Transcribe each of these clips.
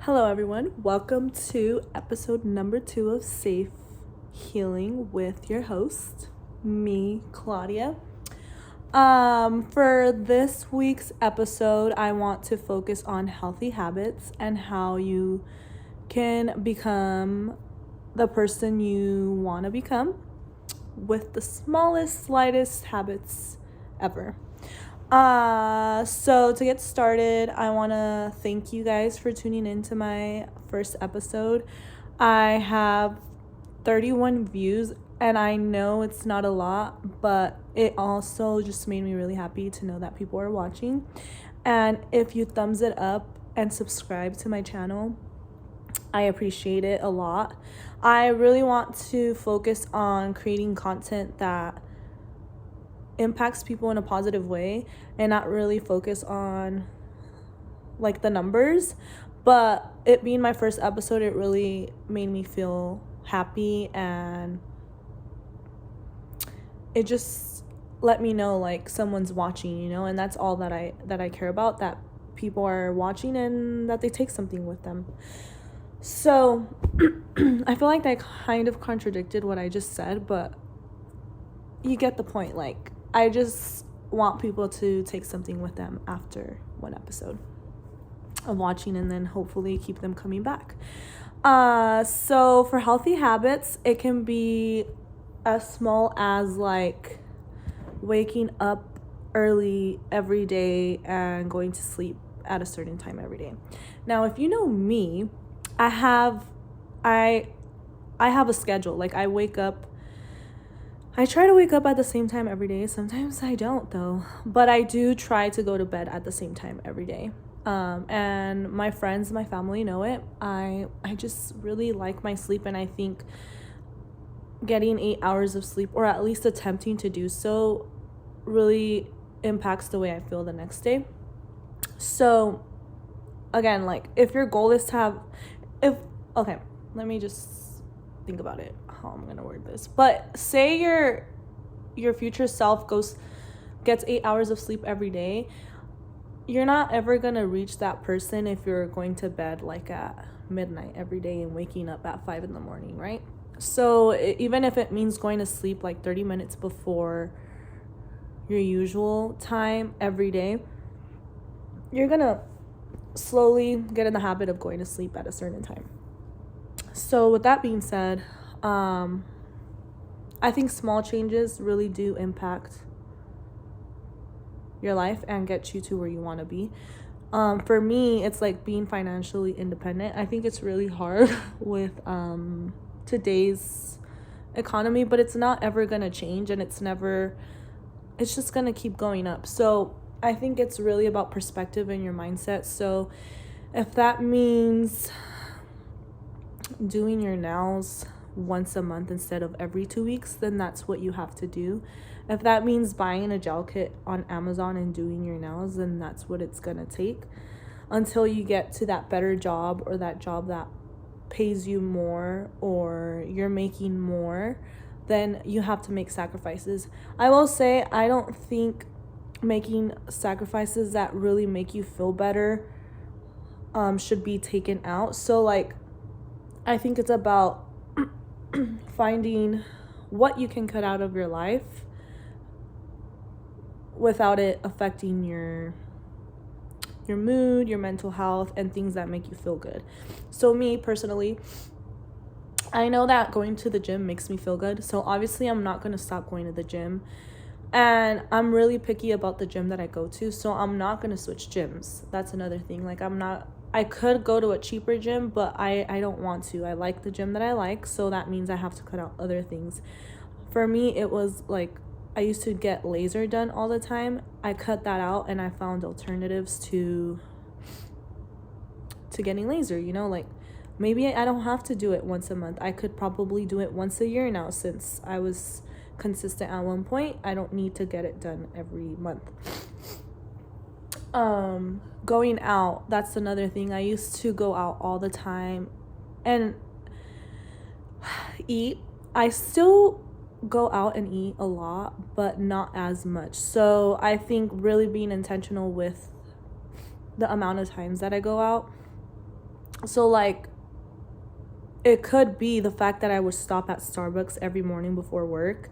Hello, everyone. Welcome to episode number 2 of Safe Healing with your host, me, Claudia. For this week's episode, I want to focus on healthy habits and how you can become the person you want to become with the smallest, slightest habits ever. So to get started, I want to thank you guys for tuning into my first episode. I have 31 views, and I know it's not a lot, but it also just made me really happy to know that people are watching. And if you thumbs it up and subscribe to my channel, I appreciate it a lot. I really want to focus on creating content that impacts people in a positive way and not really focus on like the numbers. But it being my first episode, it really made me feel happy, and it just let me know like someone's watching, and that's all that I care about, that people are watching and that they take something with them. So I feel like that kind of contradicted what I just said, but you get the point. Like, I just want people to take something with them after one episode of watching, and then hopefully keep them coming back. So for healthy habits, it can be as small as like waking up early every day and going to sleep at a certain time every day. Now, if you know me, I have a schedule. Like, I try to wake up at the same time every day. Sometimes I don't, though. But I do try to go to bed at the same time every day. And my friends, my family know it. I just really like my sleep, and I think getting 8 hours of sleep, or at least attempting to do so, really impacts the way I feel the next day. So, again, like, if your goal is to have... Okay, let me just think about it, how I'm gonna word this. But say your future self gets 8 hours of sleep every day. You're not ever gonna reach that person if you're going to bed like at midnight every day and waking up at 5 in the morning, right? So even if it means going to sleep like 30 minutes before your usual time every day, you're gonna slowly get in the habit of going to sleep at a certain time. So with that being said, I think small changes really do impact your life and get you to where you want to be. For me, it's like being financially independent. I think it's really hard with today's economy, but it's not ever gonna change, and it's just gonna keep going up. So I think it's really about perspective and your mindset. So if that means doing your nails once a month instead of every 2 weeks, then that's what you have to do. If that means buying a gel kit on Amazon and doing your nails, then that's what it's gonna take until you get to that better job, or that job that pays you more, or you're making more. Then you have to make sacrifices. I will say, I don't think making sacrifices that really make you feel better should be taken out. So like, I think it's about finding what you can cut out of your life without it affecting your mood, your mental health, and things that make you feel good. So me personally, I know that going to the gym makes me feel good. So obviously I'm not going to stop going to the gym. And I'm really picky about the gym that I go to. So I'm not going to switch gyms. That's another thing. Like, I could go to a cheaper gym, but I don't want to. I like the gym that I like, so that means I have to cut out other things. For me, it was like, I used to get laser done all the time. I cut that out, and I found alternatives to getting laser, like maybe I don't have to do it once a month. I could probably do it once a year now, since I was consistent at one point. I don't need to get it done every month. Going out, that's another thing. I used to go out all the time and eat. I still go out and eat a lot, but not as much. So I think really being intentional with the amount of times that I go out So like, it could be the fact that I would stop at Starbucks every morning before work.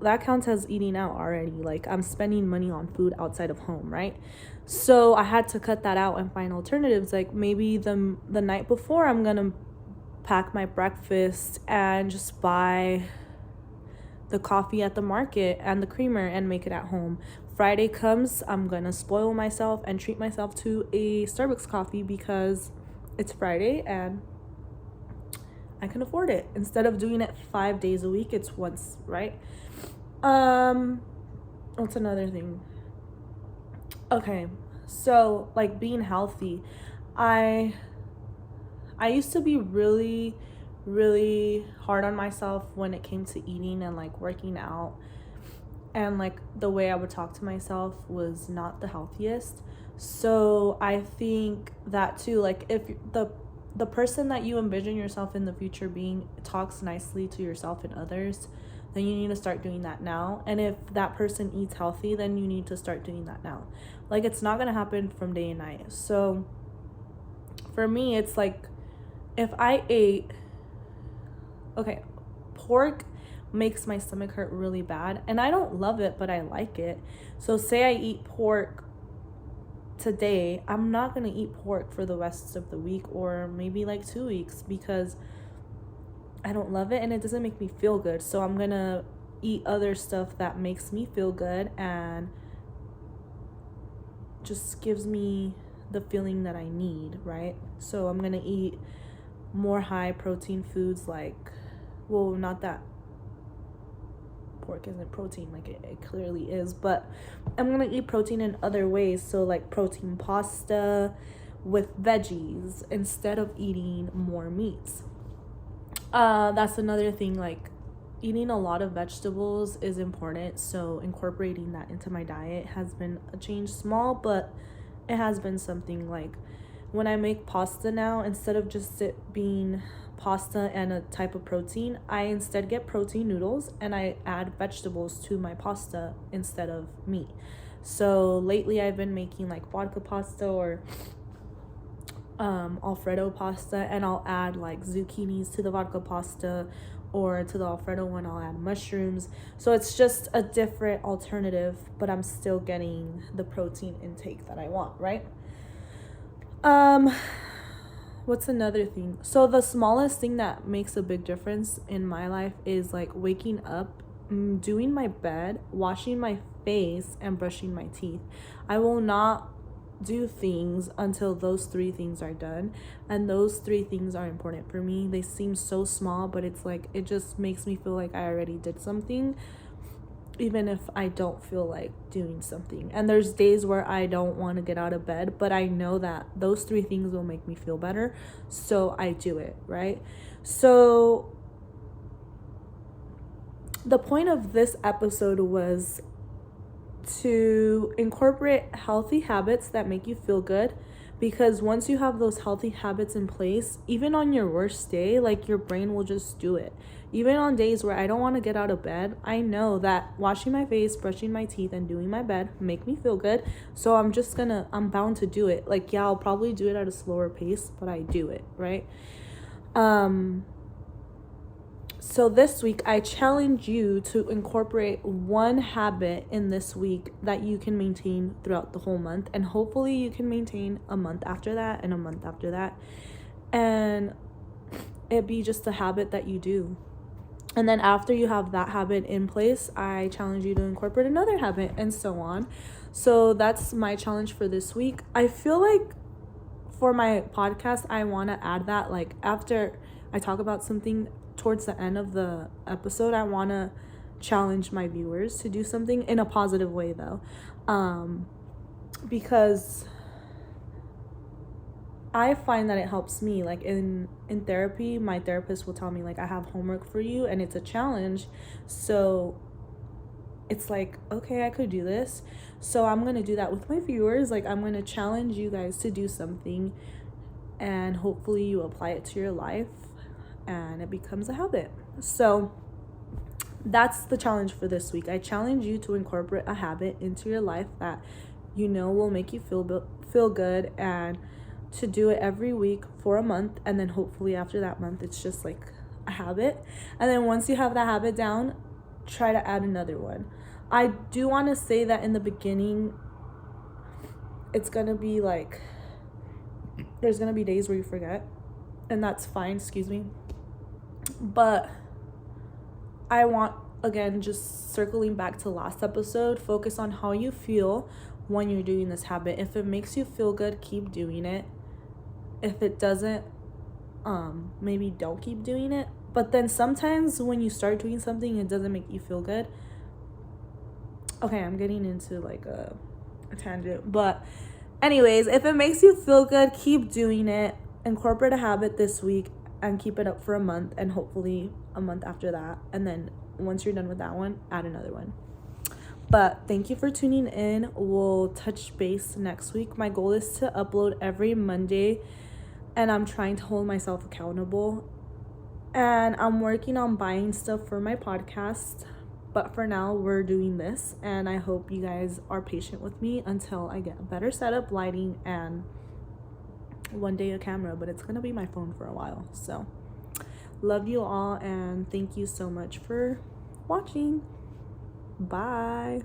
That counts as eating out already. Like, I'm spending money on food outside of home, right? So I had to cut that out and find alternatives. Like, maybe the night before, I'm gonna pack my breakfast and just buy the coffee at the market and the creamer and make it at home. Friday comes, I'm gonna spoil myself and treat myself to a Starbucks coffee because it's Friday and I can afford it. Instead of doing it 5 days a week, it's once, right? What's another thing? Okay, so like being healthy, I used to be really, really hard on myself when it came to eating and like working out, and like the way I would talk to myself was not the healthiest. So I think that too, like if the person that you envision yourself in the future being talks nicely to yourself and others, then you need to start doing that now. And if that person eats healthy, then you need to start doing that now. Like, it's not gonna happen from day and night. So for me, it's like, if I ate, okay, pork makes my stomach hurt really bad, and I don't love it, but I like it. So say I eat pork today, I'm not gonna eat pork for the rest of the week or maybe like 2 weeks because I don't love it and it doesn't make me feel good. So I'm gonna eat other stuff that makes me feel good and just gives me the feeling that I need, right? So I'm gonna eat more high protein foods, like, well, not that pork isn't protein, like it clearly is, but I'm gonna eat protein in other ways. So like protein pasta with veggies instead of eating more meats. That's another thing, like eating a lot of vegetables is important, so incorporating that into my diet has been a change, small, but it has been something. Like when I make pasta now, instead of just it being pasta and a type of protein, I instead get protein noodles and I add vegetables to my pasta instead of meat. So lately I've been making like vodka pasta or Alfredo pasta, and I'll add like zucchinis to the vodka pasta, or to the Alfredo one I'll add mushrooms. So it's just a different alternative, but I'm still getting the protein intake that I want, right? What's another thing? So the smallest thing that makes a big difference in my life is like waking up, doing my bed, washing my face, and brushing my teeth. I will not do things until those 3 things are done, and those 3 things are important for me. They seem so small, but it's like, it just makes me feel like I already did something, even if I don't feel like doing something. And there's days where I don't want to get out of bed, but I know that those 3 things will make me feel better, so I do it, right? So the point of this episode was to incorporate healthy habits that make you feel good, because once you have those healthy habits in place, even on your worst day, like your brain will just do it. Even on days where I don't want to get out of bed, I know that washing my face, brushing my teeth, and doing my bed make me feel good. So I'm bound to do it. Like, yeah, I'll probably do it at a slower pace, but I do it, right? So this week, I challenge you to incorporate one habit in this week that you can maintain throughout the whole month. And hopefully you can maintain a month after that and a month after that. And it be just a habit that you do. And then after you have that habit in place, I challenge you to incorporate another habit, and so on. So that's my challenge for this week. I feel like for my podcast, I want to add that, like, after I talk about something towards the end of the episode, I want to challenge my viewers to do something in a positive way, though, because I find that it helps me. Like in therapy, my therapist will tell me, like, I have homework for you and it's a challenge. So it's like, okay, I could do this. So I'm going to do that with my viewers. Like, I'm going to challenge you guys to do something, and hopefully you apply it to your life and it becomes a habit. So that's the challenge for this week. I challenge you to incorporate a habit into your life that you know will make you feel good and to do it every week for a month, and then hopefully after that month it's just like a habit. And then once you have that habit down, try to add another one. I do want to say that in the beginning it's gonna be like, there's gonna be days where you forget, and that's fine, excuse me. But I want, again, just circling back to last episode, focus on how you feel when you're doing this habit. If it makes you feel good, keep doing it. If it doesn't, maybe don't keep doing it. But then sometimes when you start doing something, it doesn't make you feel good. Okay, I'm getting into like a tangent. But anyways, if it makes you feel good, keep doing it. Incorporate a habit this week and keep it up for a month, and hopefully a month after that. And then once you're done with that one, add another one. But thank you for tuning in. We'll touch base next week. My goal is to upload every Monday, and I'm trying to hold myself accountable. And I'm working on buying stuff for my podcast. But for now, we're doing this, and I hope you guys are patient with me until I get a better setup, lighting, and one day a camera. But it's gonna be my phone for a while. So love you all, and thank you so much for watching. Bye.